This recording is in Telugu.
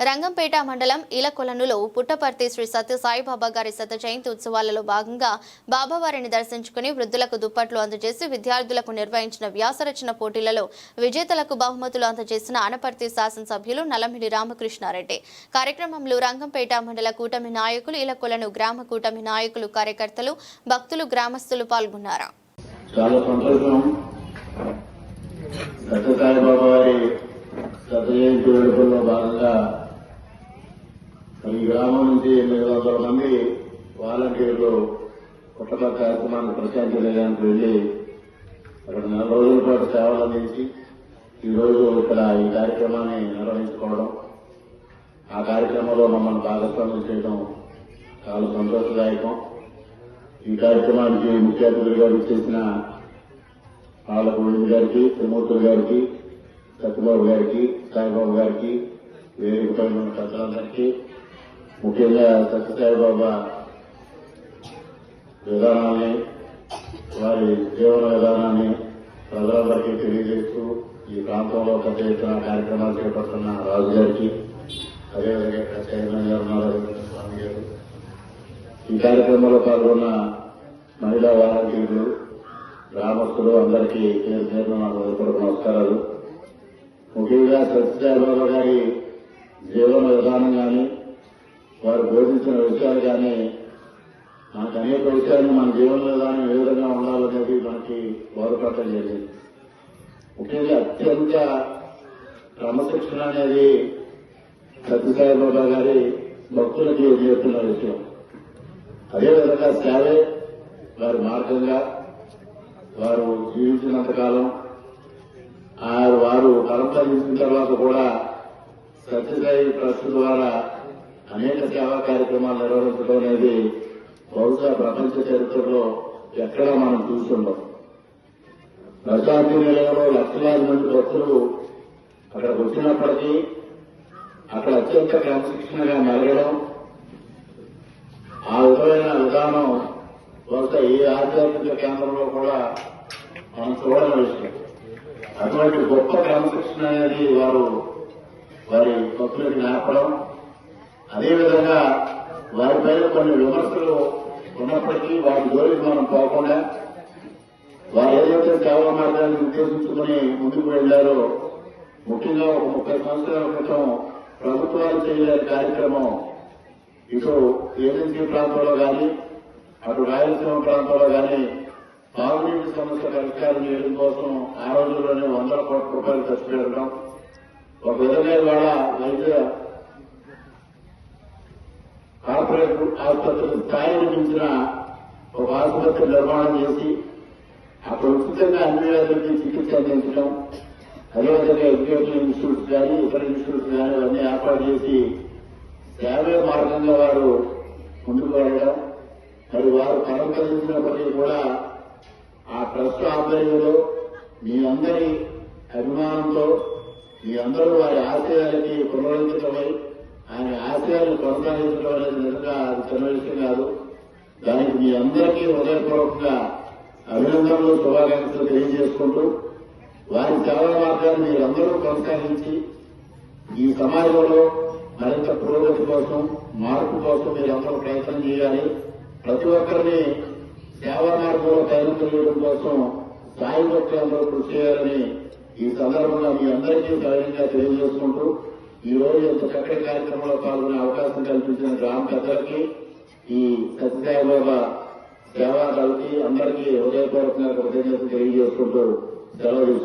రంగంపేట మండలం ఈలకొలనులో పుట్టపర్తి శ్రీ సత్య సాయిబాబా గారి శత జయంతి ఉత్సవాలలో భాగంగా బాబావారిని దర్శించుకుని వృద్ధులకు దుప్పట్లు అందజేసి విద్యార్థులకు నిర్వహించిన వ్యాసరచన పోటీలలో విజేతలకు బహుమతులు అందజేసిన అనపర్తి శాసనసభ్యులు నల్లమిడి రామకృష్ణారెడ్డి. కార్యక్రమంలో రంగంపేట మండల కూటమి నాయకులు, ఈలకొలను గ్రామ కూటమి నాయకులు, కార్యకర్తలు, భక్తులు, గ్రామస్తులు పాల్గొన్నారు. ఈ గ్రామం నుంచి 800 మంది వాలంటీర్లు పుట్టపర్తి కార్యక్రమాన్ని ప్రశాంతి నిలయానికి వెళ్లి అక్కడ 4 రోజుల పాటు సేవలు అందించి ఈరోజు ఇక్కడ ఈ కార్యక్రమాన్ని నిర్వహించుకోవడం, ఆ కార్యక్రమంలో మమ్మల్ని భాగస్వామ్యం చేయడం చాలా సంతోషదాయకం. ఈ కార్యక్రమానికి ముఖ్య అతిథులుగా విచ్చేసిన గోవింద్ గారికి, త్రిమూర్తులు గారికి, సత్యబాబు గారికి, సాయిబాబు గారికి, వేదికపై ఉన్న పెద్దలందరికీ, ముఖ్యంగా సత్యసాయిబాబా విధానాన్ని, వారి జీవన విధానాన్ని ప్రజలందరికీ తెలియజేస్తూ ఈ ప్రాంతంలో పెద్ద ఎత్తున కార్యక్రమాలు చేపడుతున్న రాజు గారికి, అదేవిధంగా చైర్మన్ గారు నారాయణ స్వామి గారు, ఈ కార్యక్రమంలో పాల్గొన్న మహిళా వాలంటీర్లు, గ్రామస్తులు అందరికీ పేరు పేరున నమస్కారాలు. ముఖ్యంగా సత్యసాయిబాబా గారి జీవన విధానం కానీ, వారు బోధించిన విషయాలు కానీ, మనకు అనేక విషయాలు మన జీవన విధానం ఏ విధంగా ఉండాలనేది మనకి బోధపడటం జరిగింది. ముఖ్యంగా అత్యంత క్రమశిక్షణ అనేది సత్యసాయిబాబా గారి భక్తులకి చేస్తున్న విషయం. అదేవిధంగా సేవే వారి మార్గంగా వారు జీవించినంతకాలం, వారు పరంపరించిన తర్వాత కూడా సత్యసాయి ట్రస్ట్ ద్వారా అనేక సేవా కార్యక్రమాలు నిర్వహించడం అనేది బహుశా ప్రపంచ చరిత్రలో ఎక్కడా మనం చూస్తుండం. ప్రశాంతి నిలయంలో లక్షలాది మంది భక్తులు అక్కడికి వచ్చినప్పటికీ అక్కడ అత్యంత క్రమశిక్షణగా మెలగడం, ఆ విధమైన విధానం బహుశా ఏ ఆధ్యాత్మిక కేంద్రంలో కూడా మనం చూడని విషయం. అటువంటి గొప్ప క్రమశిక్షణ అనేది వారి భక్తులకు నేర్పడం, అదేవిధంగా వారిపైన కొన్ని విమర్శలు ఉన్నప్పటికీ వాటి జోలికి మనం పోకుండా వారు ఏదైతే సేవా మార్గాన్ని ఉద్దేశించుకుని ముందుకు వెళ్లారో, ముఖ్యంగా ఒక 30 సంవత్సరాల క్రితం ప్రభుత్వాలు చేయలేని కార్యక్రమం ఇటు ఏజెన్సీ ప్రాంతంలో కానీ, అటు రాయలసీమ ప్రాంతంలో కానీ తాగునీటి సమస్య పరిష్కారం చేయడం కోసం ఆ రోజుల్లోనే 100 కోట్ల రూపాయలు ఖర్చు పెట్టడం, ఒక విధంగా ఇవాళ వైద్య కార్పొరేట్ ఆసుపత్రి స్థాయిని మించిన ఒక ఆసుపత్రి నిర్మాణం చేసి అక్కడ ఉచితంగా అన్ని వ్యాధులకి చికిత్స అందించడం, అదేవిధంగా ఎడ్యుకేషన్ ఇన్స్టిట్యూట్స్ కానీ, ఇతర ఇన్స్టిట్యూట్స్ కానీ అవన్నీ ఏర్పాటు చేసి సేవే మార్గంగా వారు ముందుకు వెళ్ళడం, మరి వారు పరంపరించినప్పటికీ కూడా ఆ ట్రస్ట్ ఆధ్వర్యంలో మీ అందరి అభిమానంతో మీ అందరూ వారి ఆశయాలకి పునరుద్ధరించడమై ఆయన ఆశయాలను కొనసాగించడం అనేది నిజంగా అది చిన్న విషయం కాదు. దానికి మీ అందరికీ హృదయపూర్వకంగా అభినందనలు, శుభాకాంక్షలు తెలియజేసుకుంటూ వారి సేవా మార్గాన్ని మీరందరూ కొనసాగించి ఈ సమాజంలో మరింత పురోగతి కోసం, మార్పు కోసం మీరందరూ ప్రయత్నం చేయాలి. ప్రతి ఒక్కరిని సేవా మార్గంలో ప్రయాణం చేయడం కోసం సాయి భక్తులందరూ కృషి చేయాలని ఈ సందర్భంగా మీ అందరికీ సవినయంగా తెలియజేసుకుంటూ ఈ రోజు ఇంత చక్కటి కార్యక్రమంలో పాల్గొనే అవకాశం కల్పించిన గ్రామ పెద్దలకి, ఈ సత్యసాయిబాబా సేవా దళకి అందరికీ హృదయపూర్వకంగా కృతజ్ఞతలు తెలియజేసుకుంటూ సెలవు